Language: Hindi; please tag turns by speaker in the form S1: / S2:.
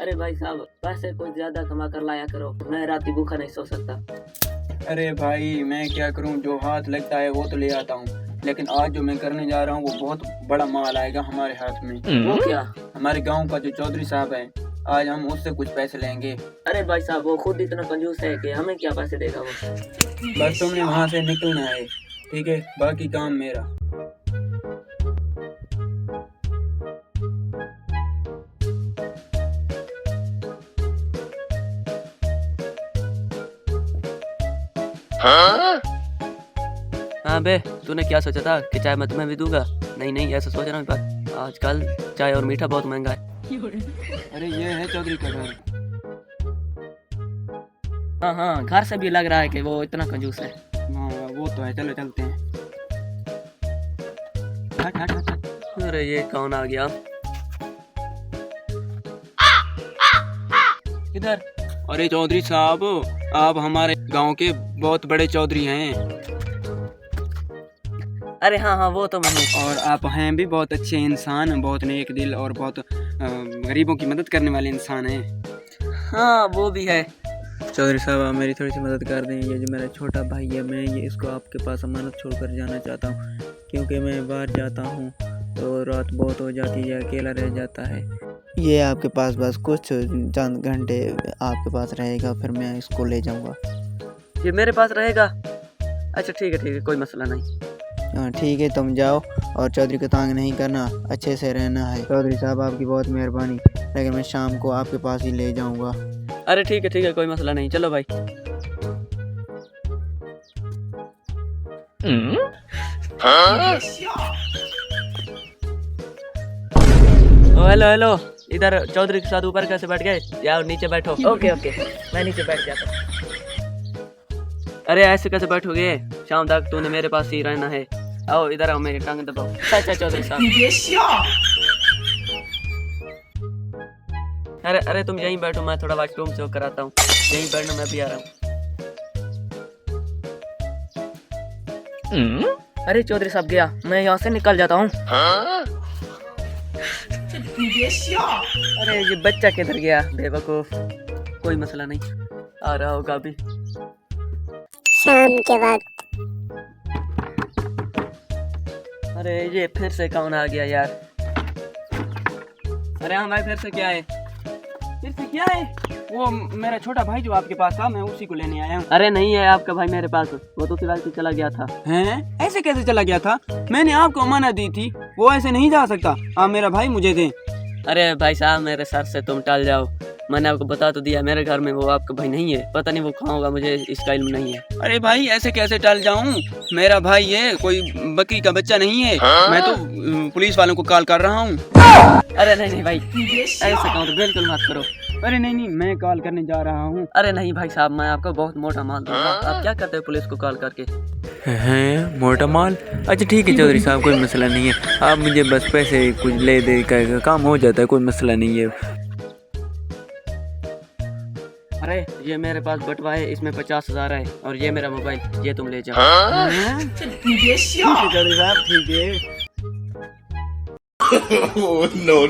S1: अरे भाई साहब, पैसे कुछ ज्यादा कमा कर लाया करो, मैं रात भूखा नहीं सो सकता।
S2: अरे भाई मैं क्या करूं, जो हाथ लगता है वो तो ले आता हूं, लेकिन आज जो मैं करने जा रहा हूं वो बहुत बड़ा माल आएगा हमारे हाथ में।
S1: वो क्या?
S2: हमारे गांव का जो चौधरी साहब है, आज हम उससे कुछ पैसे लेंगे।
S1: अरे भाई साहब, वो खुद इतना कंजूस है कि हमें क्या पैसे देगा वो।
S2: बस तुमने वहां से निकलना है, ठीक है? बाकी काम मेरा।
S1: हाँ बे, तूने क्या सोचा था कि चाय मैं तुम्हें भी दूंगा? नहीं नहीं, ऐसा सोच रहा हूँ बात, आजकल चाय और मीठा बहुत महंगा है।
S2: अरे ये है चौधरी का घर।
S1: हाँ हाँ, घर से भी लग रहा है कि वो इतना कंजूस है।
S2: हाँ वो तो है, चलो चलते हैं। हट हट हट हट।
S1: अरे ये कौन आ गया इधर?
S2: अरे चौधरी साहब, आप हमारे गांव के बहुत बड़े चौधरी हैं।
S1: अरे हाँ हाँ, वो तो मैं हूँ।
S2: और आप हैं भी बहुत अच्छे इंसान, बहुत नेक दिल और बहुत गरीबों की मदद करने वाले इंसान हैं।
S1: हाँ वो भी है।
S3: चौधरी साहब, आप मेरी थोड़ी सी मदद कर दें। ये जो मेरा छोटा भाई है, मैं ये इसको आपके पास अमानत छोड़कर जाना चाहता हूँ, क्योंकि मैं बाहर जाता हूँ तो रात बहुत हो जाती है, अकेला रह जाता है। ये आपके पास बस कुछ चंद घंटे आपके पास रहेगा, फिर मैं इसको ले जाऊँगा।
S1: ये मेरे पास रहेगा? अच्छा ठीक है, कोई मसला नहीं।
S3: हाँ ठीक है, तुम जाओ और चौधरी को तंग नहीं करना, अच्छे से रहना है। चौधरी साहब आपकी बहुत मेहरबानी, लेकिन मैं शाम को आपके पास ही ले जाऊँगा।
S1: अरे ठीक है, कोई मसला नहीं, चलो भाई। ओ हेलो, इधर चौधरी के साथ ऊपर कैसे बैठ गए? यार नीचे बैठो। ओके, मैं नीचे बैठ जाता हूँ। अरे ऐसे कैसे बैठोगे? शाम तक तूने मेरे पास ही रहना है। आओ इधर आओ, मेरी टांग दबाओ। अच्छा चौधरी साहब। अरे तुम यहीं बैठो, मैं थोड़ा वॉशरूम से होकर आता हूँ। यहीं बैठना, मैं भी आ रहा हूँ। अरे चौधरी साहब गया, मैं यहाँ से निकल जाता हूँ। अरे ये बच्चा किधर गया बेवकूफ? कोई मसला नहीं, आ रहा होगा अभी।
S4: शाम के वक्त
S1: अरे ये फिर से कौन आ गया यार? अरे हाँ भाई, फिर से क्या है?
S2: वो मेरा छोटा भाई जो आपके पास था, मैं उसी को लेने आया हूँ।
S1: अरे नहीं है आपका भाई मेरे पास, वो तो फिलहाल से चला गया था।
S2: हैं? ऐसे कैसे चला गया था? मैंने आपको अमानत दी थी, वो ऐसे नहीं जा सकता। आप मेरा भाई मुझे दें।
S1: अरे भाई साहब, मेरे सर से तुम टल जाओ। मैंने आपको बता तो दिया, मेरे घर में वो आपका भाई नहीं है। पता नहीं वो कहाँ होगा, मुझे इसका इल्म नहीं है।
S2: अरे भाई ऐसे कैसे टल जाऊं? मेरा भाई है, कोई बकरी का बच्चा नहीं है। मैं तो पुलिस वालों को कॉल कर रहा हूँ।
S1: अरे नहीं भाई, ऐसे कहो तो बिल्कुल मत करो।
S2: अरे नहीं, मैं कॉल करने जा रहा हूँ।
S1: अरे नहीं भाई साहब, मैं आपको बहुत मोटा माल दूंगा। आप क्या करते हो पुलिस को कॉल करके?
S3: हैं, मोटा माल? अच्छा ठीक है चौधरी साहब, कोई मसला नहीं है। आप मुझे बस पैसे कुछ ले दे कर काम हो जाता है, कोई मसला नहीं है।
S1: अरे ये मेरे पास बटवा है, इसमें 50,000 है, और ये मेरा मोबाइल, ये तुम ले जाओ।
S2: ठीक है चौधरी साहब, ठीक है।
S5: no.